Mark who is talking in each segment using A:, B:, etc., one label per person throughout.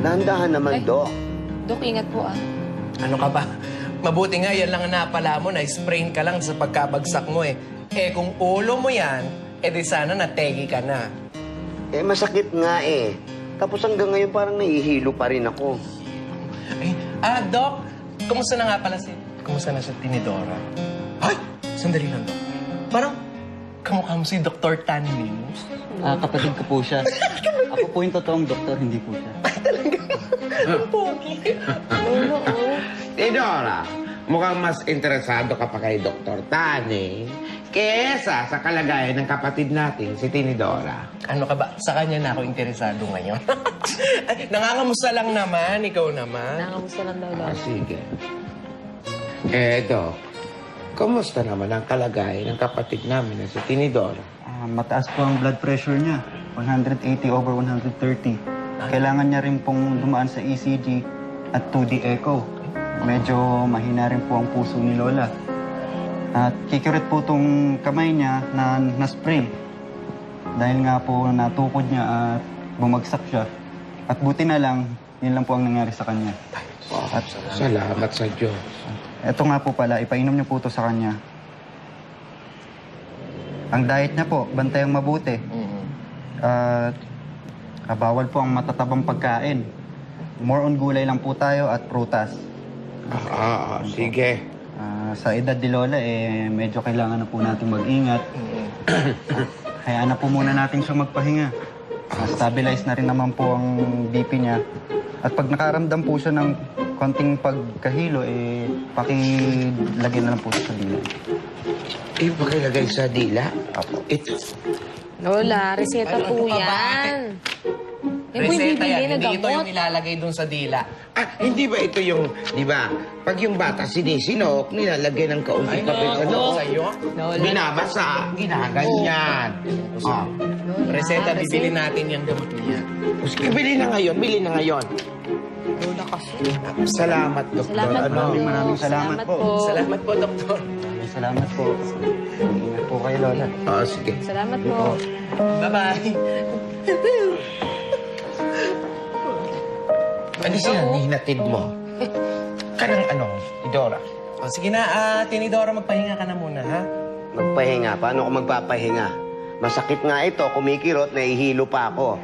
A: Dahan-dahan naman, Dok.
B: Dok, ingat po ah.
C: Ano ka ba? Mabuti nga yan lang ang napala mo na sprain ka lang sa pagkabagsak mo eh. Eh kung ulo mo yan, di sana nategi ka na.
A: Masakit nga eh. Tapos hanggang ngayon parang nahihilo pa rin ako.
C: Doc, kumusta na nga pala kumusta na si Tinidora? Ay, sandali lang, Doc. Parang kamukha mo si Dr. Tan Limos.
D: Kapatid ko po siya. Ako po yung totoong doktor, hindi po siya.
C: Ang pogi.
E: Tinidora, mukhang mas interesado ka pa kay Dr. Tani kesa sa kalagayan ng kapatid natin, si Tinidora.
C: Ano ka ba? Sa kanya na ako interesado ngayon. Ay, nangangamusta lang naman, ikaw naman.
B: Nangamusta lang daw daw.
E: Sige. Doc, kumusta naman ang kalagayan ng kapatid namin na si Tinidora?
D: Mataas po ang blood pressure niya. 180/130. Kailangan niya rin pong dumaan sa ECG at 2D echo. Medyo mahina rin po ang puso ni Lola. At kikirit po itong kamay niya na na-sprain. Dahil nga po natukod niya at bumagsak siya. At buti na lang, yun lang po ang nangyari sa kanya.
E: At salamat sa Diyos.
D: Ito nga po pala, ipainom niyo po ito sa kanya. Ang diet niya po, bantayang mabuti. At bawal po ang matatabang pagkain. More on gulay lang po tayo at prutas.
E: Sige.
D: Sa edad ni Lola, medyo kailangan na po natin mag-ingat. Hayaan na po muna natin siya magpahinga. Stabilize na rin naman po ang BP niya. At pag nakaramdam po siya ng konting pagkahilo, pakilagay na lang po siya sa dila.
E: Pakilagay sa dila?
D: Apo.
E: Ito.
B: Lola, reseta
C: Ano
B: po
C: ka ba?
B: yan. Yan po yung
C: Reseta
B: bibili
C: yan,
B: na
C: hindi ito
B: gamot.
C: yung ilalagay dun sa dila.
E: Hindi ba ito yung, di ba, pag yung bata sinisinok, nilalagay ng kaunting papel sa loob.
C: Sa'yo?
E: Binabasa, ginaganyan.
C: Reseta, bibili natin yung gamot niya.
E: Sige, bili na ngayon.
B: Lola kasi.
E: Salamat, Doktor.
B: Salamat po.
D: Maraming salamat po.
C: Salamat po, Doktor.
D: Salamat po. Ingat po kayo, Lola.
E: Sige.
B: Salamat po.
C: Bye-bye.
E: Ano siya, nihinatid mo? Kanang Idora?
C: Sige na, Tinidora, magpahinga ka na muna, ha?
A: Magpahinga. Paano ako magpapahinga? Masakit nga ito. Kumikirot, nahihilo pa ako.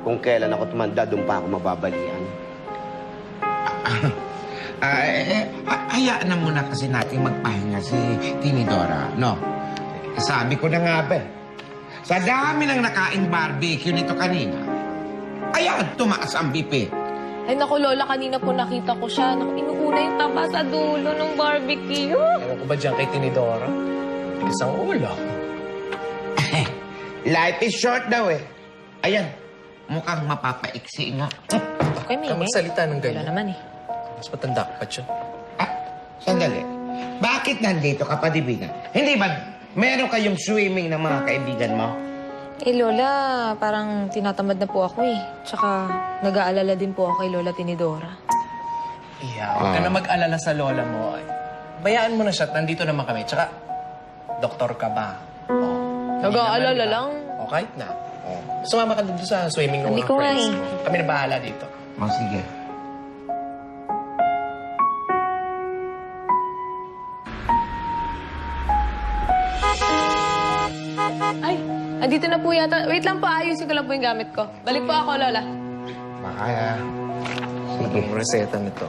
A: Kung kailan ako tumanda, doon pa ako mababalian.
E: Hayaan na muna kasi natin magpahinga si Tinidora, no? Sabi ko na nga ba, sa dami ng nakaing barbecue nito kanina, ayan, tumaas ang BP.
B: Ay naku, Lola, kanina po nakita ko siya. Naku, inuuna yung taba sa dulo ng barbecue.
C: Ewan ko ba dyan kay Tinidora? Isang ulo.
E: Life is short daw eh. Ayan, mukhang mapapaiksi nga.
B: Okay,
C: Ka magsalita ng
B: Wala
C: ganyan.
B: naman eh.
C: Mas matanda ka pa siya.
E: Sandali. Bakit nandito ka pa, Divina? Hindi ba meron kayong swimming ng mga kaibigan mo?
B: Lola, parang tinatamad na po ako eh. Tsaka nag-aalala din po ako kay Lola Tinidora.
C: Huwag ka na mag-alala sa lola mo. Bayaan mo na siya, nandito naman kami. Tsaka, doktor ka ba?
B: Nag-aalala lang.
C: Kahit na. Sumama ka dito sa swimming ng
B: Sabi
C: mga
B: ko nga
C: friends
B: eh.
C: mo. Kami na bahala dito.
E: Sige.
B: Ay, andito na po yata. Wait lang po, ayusin ko lang po yung gamit ko. Balik po ako, Lola.
E: Baka,
C: Sige. Ang reseta nito.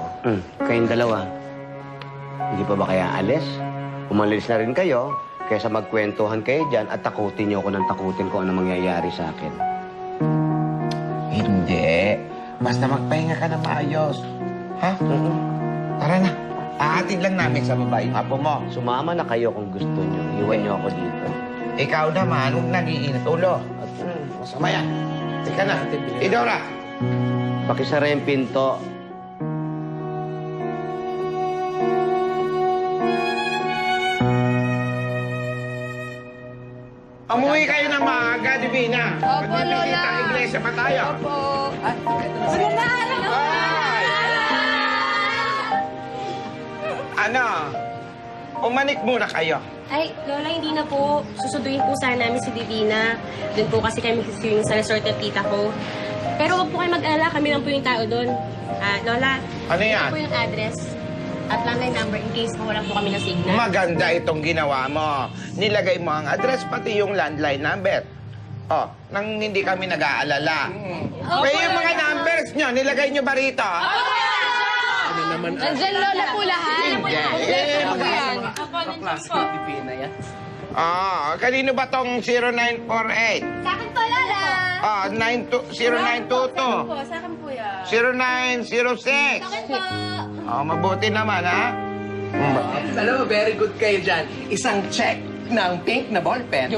A: Kayong dalawa. Hindi pa ba kaya alis? Umalis na rin kayo, kaysa magkwentuhan kayo dyan at takutin niyo ako ng takutin kung ano mangyayari sa akin.
E: Hindi. Basta magpahinga ka na maayos. Ha? Tara na. Aatid lang namin sa baba yung apo mo.
A: Sumama na kayo kung gusto niyo. Iwan niyo ako dito.
E: Ikaw naman, huwag nag-iinit ulo. Masama yan. Tika na. Idora!
A: Pakisara yung pinto.
E: Umuwi kayo na maaga, Divina.
B: Opo, Lola.
E: Iglesia pa tayo.
B: Opo.
E: Ano? Umanik muna kayo.
F: Ay, Lola, hindi na po. Susunduin po sana namin si Divina. Doon po kasi kami swimming sa resort ng tita ko. Pero huwag po kayo mag-alala, kami lang po yung tao doon. Lola,
E: Ano yan?
F: ito po yung address at landline number in case mawala po kami ng signal.
E: Maganda itong ginawa mo. Nilagay mo ang address pati yung landline number. Oh, nang hindi kami nag-aalala. Kaya yung mga numbers nyo, nilagay nyo ba rito?
C: Ano naman ang
B: Nandyan, Lola, po lahat. Kompleto po yan.
C: klase ng Pilipina yan?
E: Kanino ba tong 0948?
F: Sa akin po, Lola!
E: 0922?
F: Sa akin po yan.
E: 0906?
F: po.
E: Mabuti naman, ha?
C: Alam mo, very good kayo dyan. Isang check ng pink na ballpen.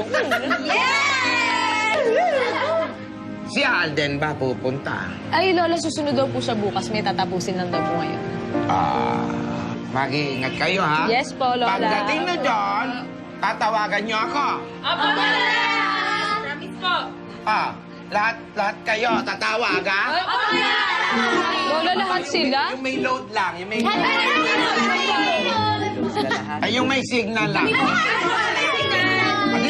E: Si Alden ba pupunta?
B: Ay, Lola, susunod daw po siya bukas. May tatapusin lang daw po ngayon.
E: Mag-iingat kayo, ha?
B: Yes po, Lola.
E: Pagdating na doon, tatawagan niyo ako.
F: Opo, Lola! Promise po.
E: Lahat kayo tatawag, ha?
B: Lola, lahat sila?
C: Yung may load lang. Yung may load.
E: Ay, yung may signal lang. Ano,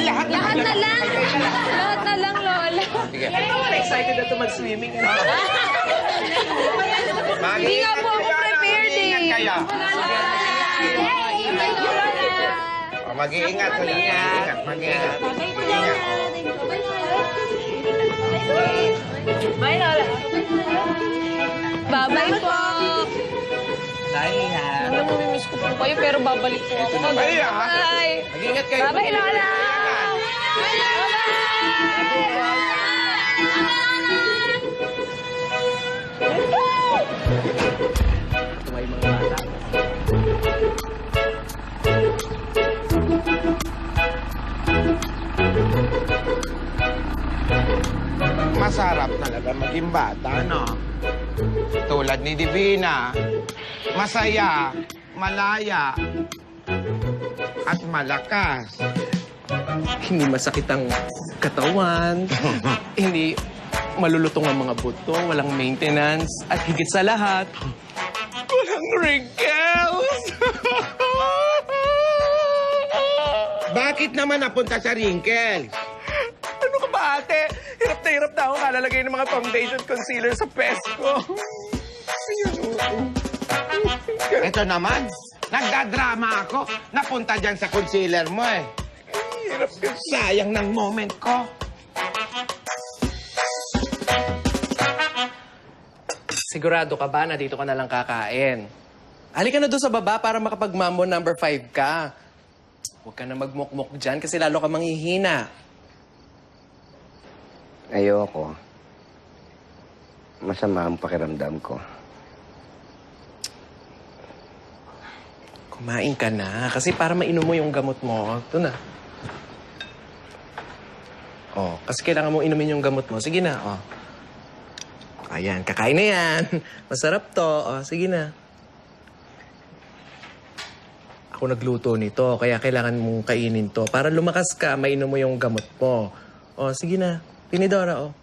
E: lahat
B: Lahat na lang. Lahat na lang, Lola.
E: Sige.
C: Excited na ito mag-swimming.
B: Hindi nga po ako prepared, eh.
E: Mag-iingat kayo. Mag-iingat. Mag-iingat. Mag-iingat.
F: Bye, Lola.
B: Bye-bye po.
C: Bye, ha?
B: Alam mo, miss ko po kayo, pero babalik po ako.
E: Bye, ha?
B: Bye.
C: Mag-ingat kayo.
B: Bye-bye, Lola.
C: May mga bata.
E: Masarap talaga maging bata, no? Tulad ni Divina, masaya, malaya, at malakas.
C: Hindi masakit ang katawan. Hindi malulutong ang mga buto. Walang maintenance. At higit sa lahat, walang wrinkles.
E: Bakit naman napunta sa wrinkles?
C: Ano ka ba, ate? Hirap na ako kalalagay ng mga foundation concealer sa pesko.
E: Ito naman, nagdadrama ako. Napunta dyan sa concealer mo, eh. Sayang ng moment ko.
C: Sigurado ka ba na dito ka na lang kakain? Halika na doon sa baba para makapag-mambo number 5 ka. Huwag ka na magmukmuk dyan kasi lalo ka manghihina.
A: Ayoko. Masama ang pakiramdam ko.
C: Kumain ka na kasi para mainom mo yung gamot mo. Ito na. Oh, kasi kailangan mo inumin yung gamot mo. Sige na, oh. Ayan, kakain na yan. Masarap to. Oh, sige na. Ako nagluto nito, kaya kailangan mong kainin to. Para lumakas ka, mainom mo yung gamot mo. Oh, sige na. Tinidora, oh.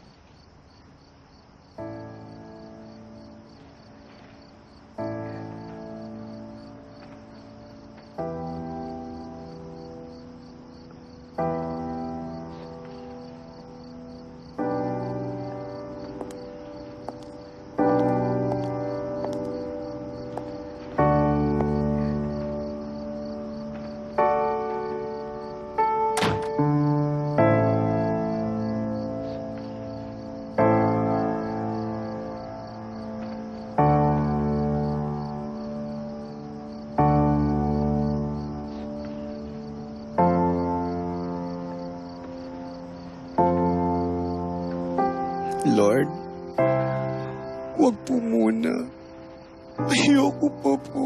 G: Lord, wag po muna. Ayoko pa po.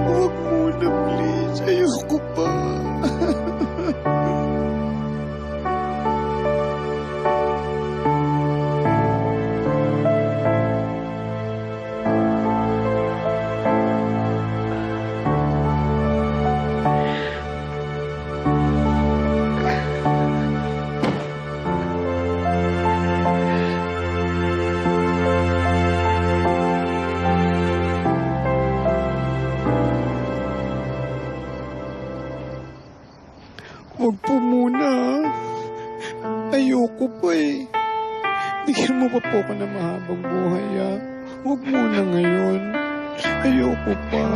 G: Wag muna, please. Ayoko pa. Huwag po muna. Ayoko pa eh. Bigyan mo pa po ako ng mahabang buhay, ah. Huwag muna ngayon. Ayoko pa.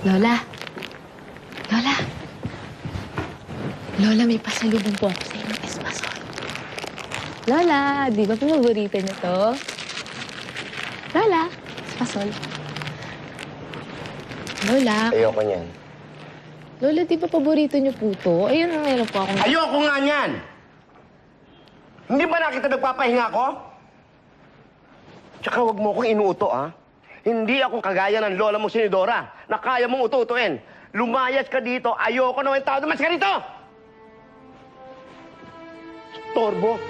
B: Lola. Lola. Lola, may pasalubong po ako sa inyong espasol. Lola, di ba paborito niyo to? Lola, espasol. Lola.
A: Ayoko niyan.
B: Lola, di ba paborito niyo po to? Ayun, meron po akong...
A: Ayoko nga niyan! Hindi ba nakita nagpapahinga ako? Tsaka huwag mo akong inuuto, ah. Hindi ako kagaya ng lola mo si Nidora na kaya mong ututuin. Lumayas ka dito, ayoko naman tao. Dumas ka dito! Torbo.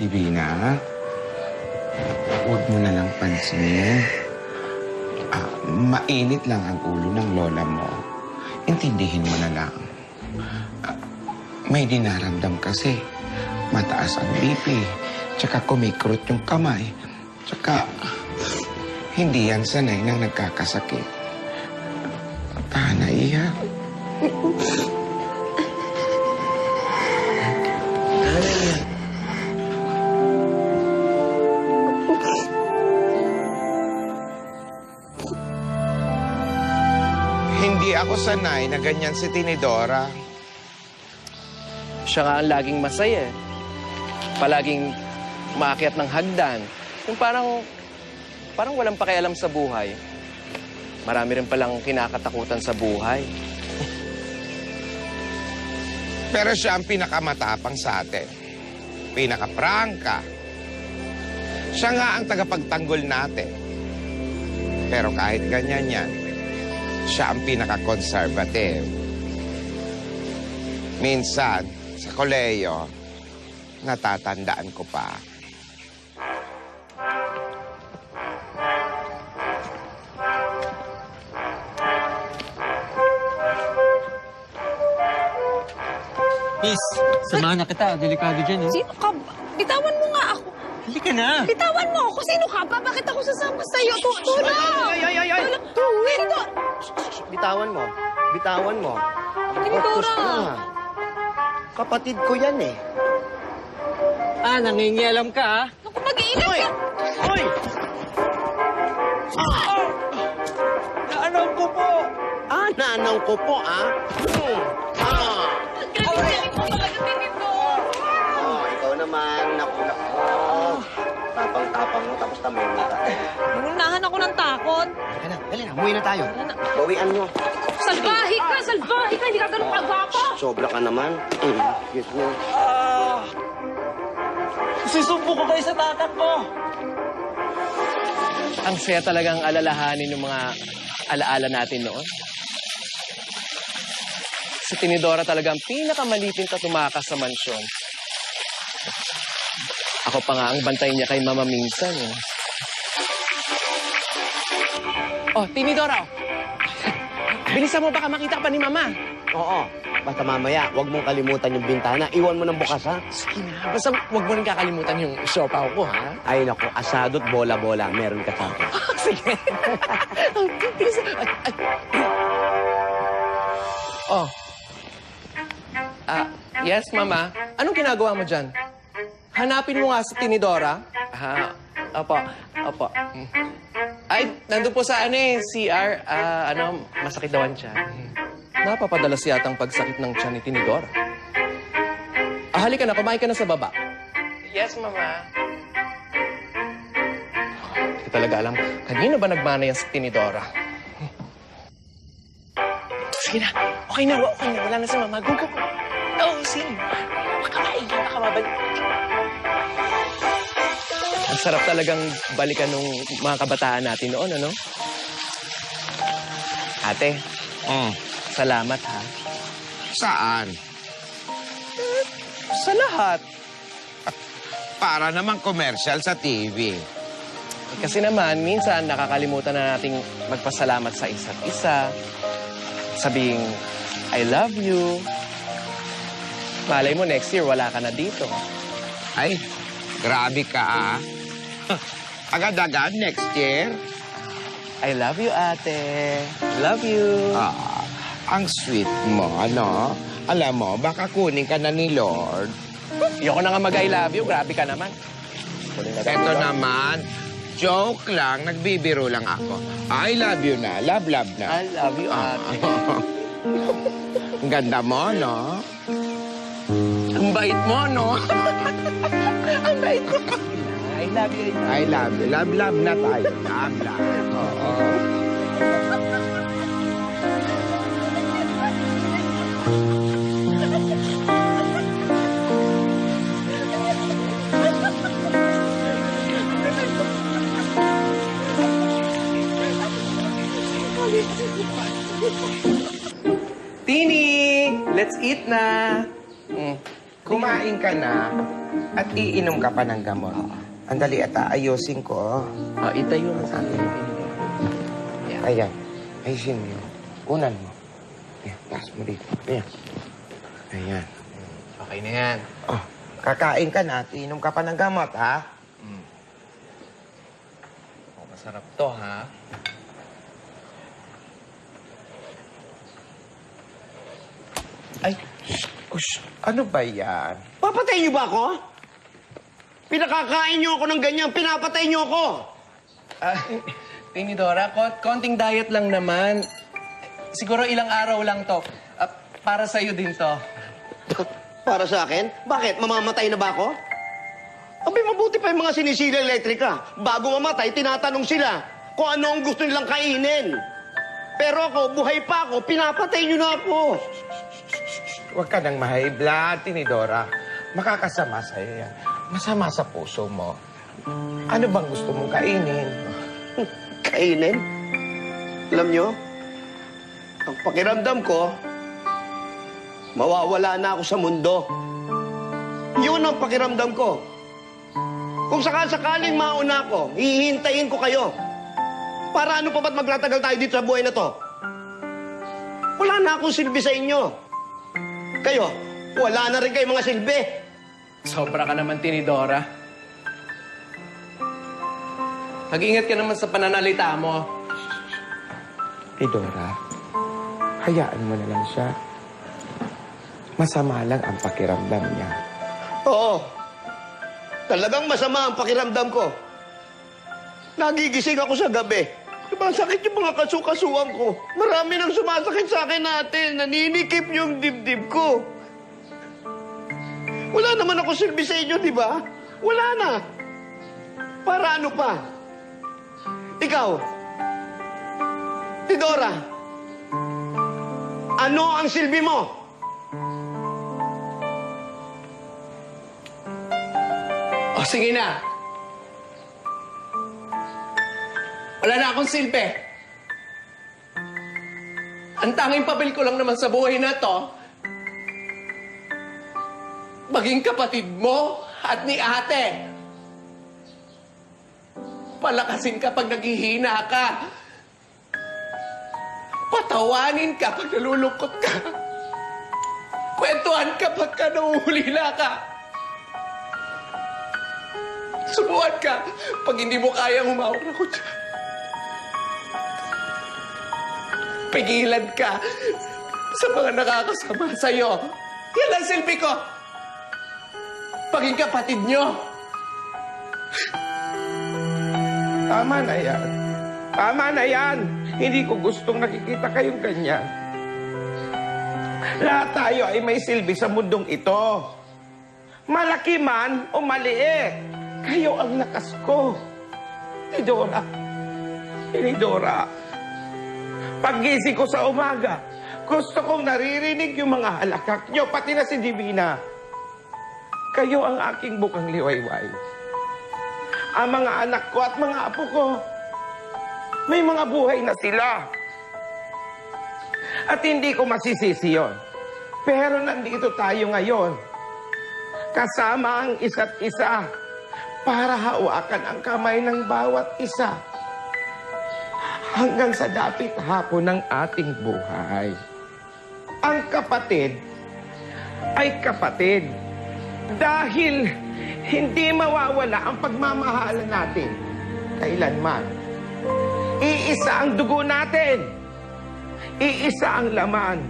E: Divina, huwag mo na lang pansinin. Mainit lang ang ulo ng lola mo. Intindihin mo na lang. May dinaramdam kasi. Mataas ang BP. Tsaka kumikrot yung kamay. Tsaka hindi yan sanay nang nagkakasakit. Tahan na iyak. Hindi ako sanay na ganyan si Tinidora.
C: Siya nga ang laging masaya eh. Palaging umaakyat ng hagdan. Yung parang walang pakialam sa buhay. Marami rin palang kinakatakutan sa buhay.
E: Pero siya ang pinakamatapang sa atin. Pinakaprangka. Siya nga ang tagapagtanggol natin. Pero kahit ganyan yan, siya ang pinaka-conservative. Minsan, sa koleyo, natatandaan ko pa.
H: Miss, samahan na kita. Delikado dyan, eh.
B: Sino ka ba? Bitawan mo nga ako.
H: Halika na.
B: Bitawan mo ako. Sino ka ba? Bakit ako sasama sa'yo? Tulong!
A: Ay!
B: Tinidora!
A: Bitawan mo. Bitawan mo.
B: Tinidora!
A: Focus ka. Kapatid ko yan eh.
H: Nangingialam ka, ha?
B: Naku, mag-iingat ka!
A: Hoy!
H: Naanaw ko po.
A: Nanang ko po, ah.
B: Galing mo talaga, Tinidora!
A: Ikaw naman. Naku. Tapang-tapang mo, tapos tamay mo ka.
B: Nunahan ako ng takot.
A: Teka na. Dali na, umuwi na tayo. Bawian nyo.
F: Salbahe ka! Salbahe ka! Hindi ka ganun kagwapo!
A: Sobra ka naman. Excuse me.
H: Susumpo ko kayo sa tatak ko.
C: Ang saya talagang alalahanin ng mga alaala natin noon. Si Tinidora talaga ang pinakamalipit na tumakas sa mansyon. Ako pa nga ang bantay niya kay Mama minsan. Eh. Oh, Tinidora! Bilisan mo, baka makita ka pa ni Mama.
A: Oo. Basta mamaya, huwag mong kalimutan yung bintana. Iwan mo ng bukas, ha?
C: Sige na. Basta huwag mo rin kakalimutan yung siopaw ko, ha?
A: Ay, naku, asado't bola-bola. Meron ka sa akin.
C: Sige. Oh. Yes, Mama. Anong ginagawa mo dyan? Hanapin mo nga si Tinidora. Opo. Opo. Ay, nandun po sa CR. Masakit daw ang tiyan. Napapadalas yatang pagsakit ng tiyan ni Tinidora. Halika na, kumain ka na sa baba. Yes, Mama. Hindi ko talaga alam. Kanina ba nagmana yan sa Tinidora? Sige na. Okay na. Wala na si Mama. Go. Oh, sige. Baka maiyan. Baka mabalik. Ang sarap talagang balikan ng mga kabataan natin noon, ano? Ate, salamat, ha?
E: Saan?
C: Sa lahat.
E: Para naman commercial sa TV.
C: Kasi naman, minsan nakakalimutan na nating magpasalamat sa isa't isa. Sabing, I love you. Malay mo, next year, wala ka na dito.
E: Ay, grabe ka ah. Agad-agad next year.
C: I love you, ate. Love you.
E: Ang sweet mo, ano? Alam mo, baka kunin ka na ni Lord.
C: Ayoko na nga mag-I love you. Grabe ka naman.
E: Ito naman, joke lang, nagbibiro lang ako. I love you na, love na.
C: I love you, ate.
E: Ang ganda mo, no?
C: Ang bait mo, no? Ang bait mo. I love you.
E: I love you. Love na tayo. Love. Oo.
C: Tini! Let's eat na!
E: Kumain ka na at iinom ka pa ng gamot. Andali ata, ayusin ko.
C: Itayo mo sa akin.
E: Ayan. Ayusin mo yun. Unan mo. Ayan, taas mo dito. Ayan. Ayan.
C: Okay na yan.
E: Oh, kakain ka na at iinom ka pa ng gamot, ha?
C: Masarap to, ha?
E: Ay, ush, ano ba yan?
A: Papatayin niyo ba ako? Pinakakain niyo ako ng ganyan. Pinapatay niyo ako.
C: Tinidora, konting diet lang naman. Siguro ilang araw lang to. Para sa'yo din to.
A: Para sa akin? Bakit? Mamamatay na ba ako? Abay, mabuti pa yung mga sinisila elektrika. Bago mamatay, tinatanong sila kung ano ang gusto nilang kainin. Pero ako, buhay pa ako, pinapatay niyo na ako.
E: Huwag ka nang ma-high blood, Tinidora. Makakasama sa'yo yan. Masama sa puso mo. Ano bang gusto mong kainin?
A: Kainin? Alam niyo, ang pakiramdam ko, mawawala na ako sa mundo. Yun ang pakiramdam ko. Kung sakasakaling mauna ako, hihintayin ko kayo. Para ano pa ba't magtatagal tayo dito sa buhay na to? Wala na akong silbi sa inyo. Kayo, wala na rin kayo mga silbi.
C: Sobra ka naman, Tinidora. Mag-ingat ka naman sa pananalita mo.
E: Tinidora, hayaan mo na lang siya. Masama lang ang pakiramdam niya.
A: Oo. Talagang masama ang pakiramdam ko. Nagigising ako sa gabi. Sumasakit yung mga kasukasuan ko. Marami nang sumasakit sa akin natin. Naninikip yung dibdib ko. Wala naman ako silbi sa inyo, di ba? Wala na. Para ano pa? Ikaw, Tidora, ano ang silbi mo?
C: O sige na. Wala na akong silbi. Ang tanging papel ko lang naman sa buhay na to, maging kapatid mo at ni ate. Palakasin ka pag naghihina ka. Patawanin ka pag nalulungkot ka. Kwentuhan ka pagka nauhulila ka. Subuhan ka pag hindi mo kayang humawak ng kutsa. Pigilan ka sa mga nakakasama sa'yo. Yan ang silbi ko. Paging kapatid nyo.
E: Tama na yan. Tama na yan. Hindi ko gustong nakikita kayong ganyan. Lahat tayo ay may silbi sa mundong ito. Malaki man o maliit, kayo ang lakas ko. Tidora. Tinidora. Paggising ko sa umaga, gusto kong naririnig yung mga halakak nyo, pati na si Divina. Kayo ang aking bukang liwayway. Ang mga anak ko at mga apo ko, may mga buhay na sila. At hindi ko masisisi yun. Pero nandito tayo ngayon, kasama ang isa't isa, para hawakan ang kamay ng bawat isa. Hanggang sa dapit hapon ng ating buhay. Ang kapatid ay kapatid. Dahil hindi mawawala ang pagmamahalan natin kailanman. Iisa ang dugo natin. Iisa ang laman.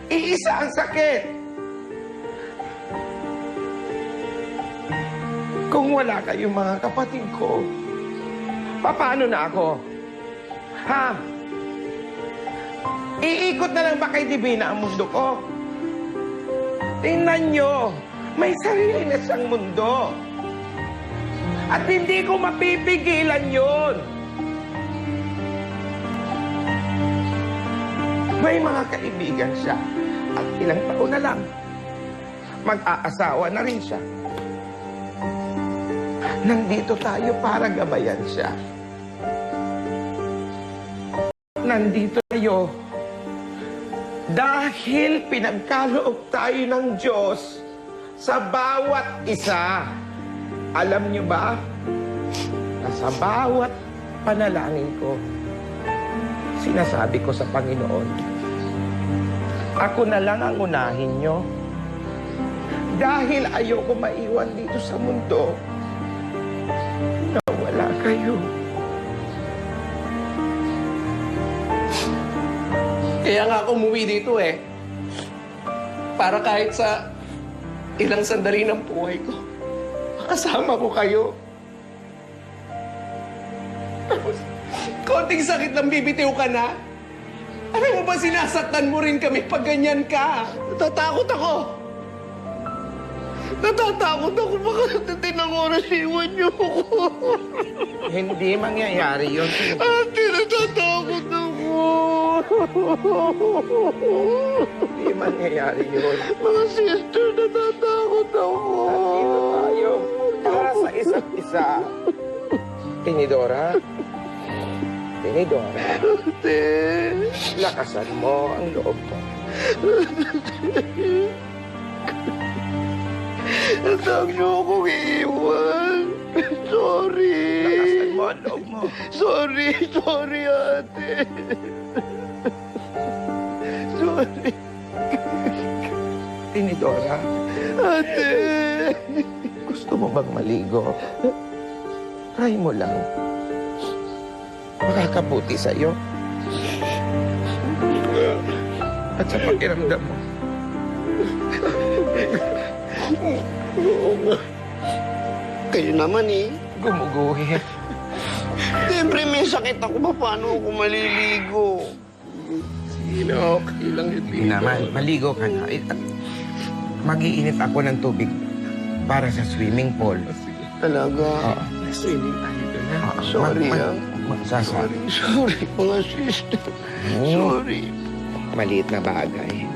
E: Iisa ang sakit. Kung wala kayong mga kapatid ko, paano na ako? Ha? Iikot na lang ba kay Divina ang mundo ko? Tingnan nyo, may sarili na siyang mundo. At hindi ko mapipigilan yun. May mga kaibigan siya. At ilang taon na lang, mag-aasawa na rin siya. Nandito tayo para gabayan siya. Nandito tayo dahil pinagkaloob tayo ng Diyos sa bawat isa. Alam niyo ba na sa bawat panalangin ko, sinasabi ko sa Panginoon, ako na lang ang unahin niyo. Dahil ayoko maiwan dito sa mundo na wala kayo.
C: Kaya nga ako umuwi dito eh. Para kahit sa ilang sandali ng buhay ko, makasama ko kayo. Tapos, konting sakit lang bibitiw ka na. Alam mo ba sinasaktan mo rin kami pag ganyan ka? Natatakot ako. Natatakot ako. Baka natatin oras iwan niyo ako.
E: Hindi mangyayari yun.
A: Ate, natatakot ako.
E: Hindi mangyayari yun.
A: Mga sister, natatakot ako.
E: Nandito tayo para sa isa't isa. Tinidora. Tinidora.
A: Ate.
E: Lakasan mo ang loob mo.
A: Huwag niyo akong iiwan. Sorry.
E: Lakasan mo ang loob mo.
A: Sorry, ate. Sorry.
E: Tinidora,
A: Ate.
E: gusto mo bang maligo? Try mo lang. Makakabuti sa'yo. At sa pakiramdam mo.
A: Oo nga. Kayo naman eh.
E: Gumuguhit.
A: Siyempre may sakit ako. Paano ako maliligo?
C: Sino? Okay lang yun.
E: Hindi naman, maligo ka na. Mag-iinit ako ng tubig para sa swimming pool.
A: Talaga.
E: Oo.
C: Swimming tayo doon.
E: na.
A: Sorry,
E: Magsasabi.
A: Sorry, mga sister. Sorry.
E: Maliit na bagay.